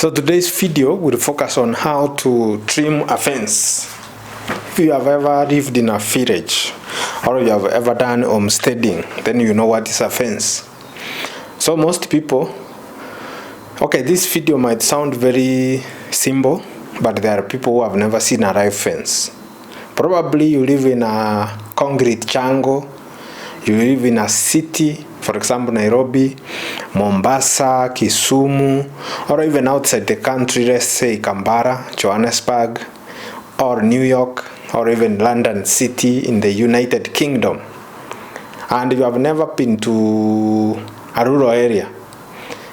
So today's video will focus on how to trim a fence. If you have ever lived in a village or you have ever done homesteading, then you know what is a fence. So most people, okay, this video might sound very simple, but there are people who have never seen a live fence. Probably you live in a concrete jungle, you live in a city, for example Nairobi, Mombasa, Kisumu, or even outside the country, let's say Canberra, Johannesburg, or New York, or even London City in the United Kingdom. And you have never been to a rural area.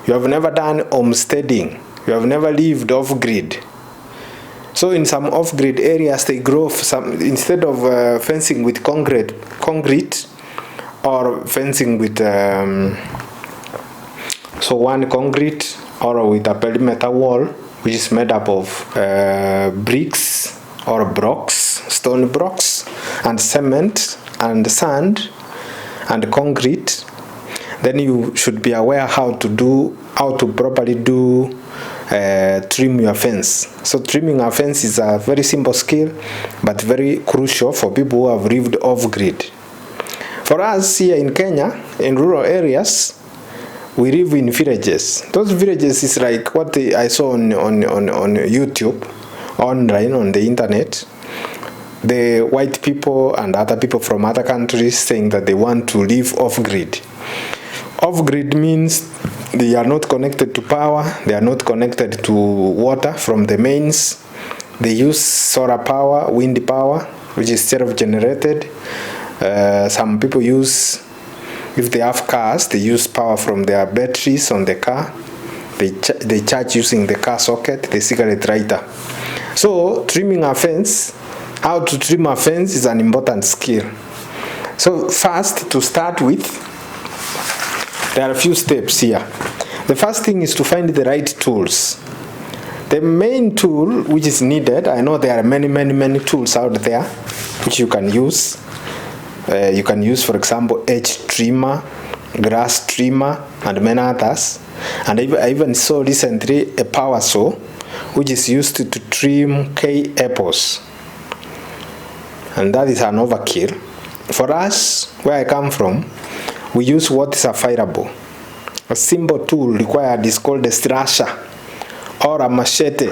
You have never done homesteading. You have never lived off-grid. So in some off-grid areas, they grow instead of fencing with concrete or fencing with one concrete or with a perimeter wall, which is made up of bricks or blocks, stone blocks, and cement and sand and concrete. Then you should be aware how to properly trim your fence. So trimming a fence is a very simple skill, but very crucial for people who have lived off-grid. For us here in Kenya, in rural areas, we live in villages. Those villages is like what I saw on YouTube, online, on the internet. The white people and other people from other countries saying that they want to live off-grid. Off-grid means they are not connected to power, they are not connected to water from the mains. They use solar power, wind power, which is self-generated. Some people use, if they have cars, they use power from their batteries on the car. They charge using the car socket, the cigarette lighter. So trimming a fence, how to trim a fence is an important skill. So first, to start with, there are a few steps here. The first thing is to find the right tools. The main tool which is needed, I know there are many tools out there which you can use. You can use, for example, edge trimmer, grass trimmer, and many others. And I even saw recently a power saw which is used to trim key apples. And that is an overkill. For us, where I come from, we use what is available. A simple tool required is called a slasher or a machete.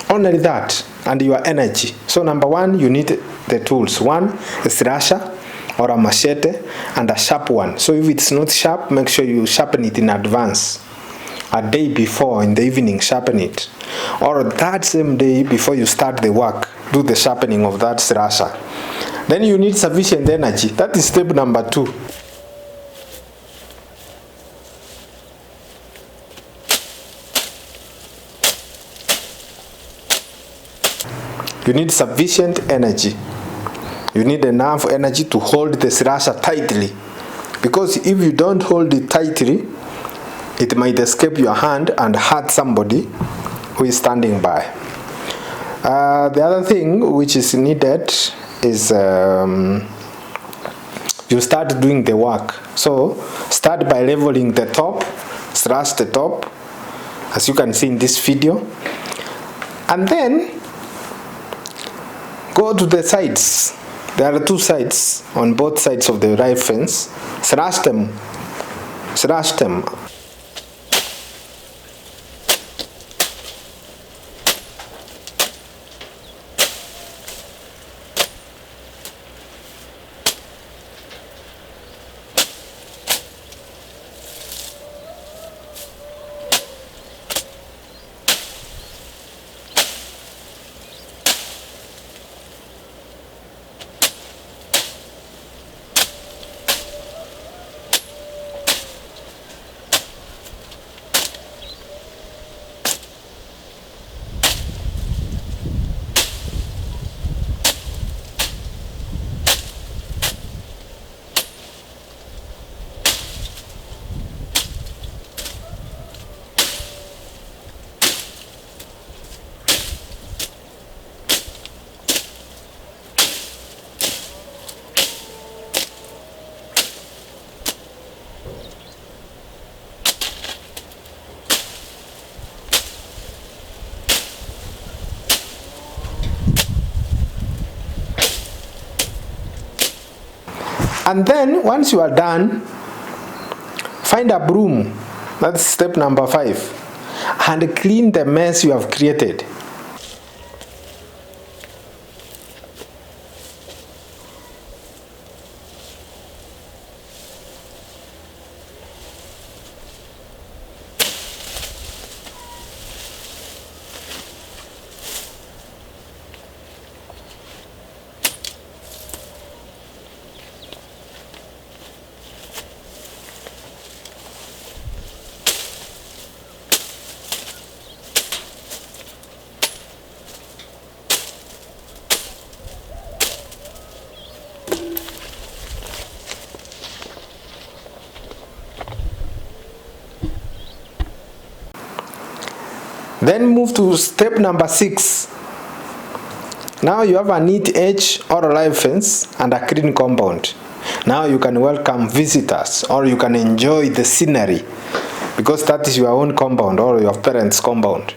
Only that and your energy. So number one, you need the tools. One, a slasher or a machete, and a sharp one. So if it's not sharp, make sure you sharpen it in advance. A day before, in the evening, sharpen it. Or that same day before you start the work, do the sharpening of that slasher. Then you need sufficient energy. That is step number 2. You need sufficient energy. You need enough energy to hold the slasher tightly. Because if you don't hold it tightly, it might escape your hand and hurt somebody who is standing by. The other thing which is needed is you start doing the work. So start by leveling the top, slash the top, as you can see in this video. And then go to the sides. There are 2 sides on both sides of the live fence. Slash them. And then once you are done, find a broom, that's step number 5, and clean the mess you have created. Then move to step number 6. Now you have a neat edge or a live fence and a clean compound. Now you can welcome visitors, or you can enjoy the scenery, because that is your own compound or your parents' compound.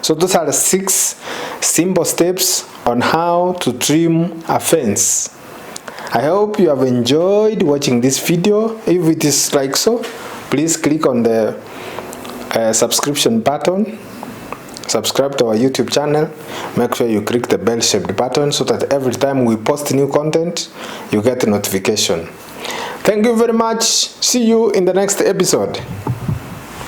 So those are the 6 simple steps on how to trim a fence. I hope you have enjoyed watching this video. If it is like so, please click on the subscription button. Subscribe to our YouTube channel. Make sure you click the bell shaped button so that every time we post new content, you get a notification. Thank you very much. See you in the next episode.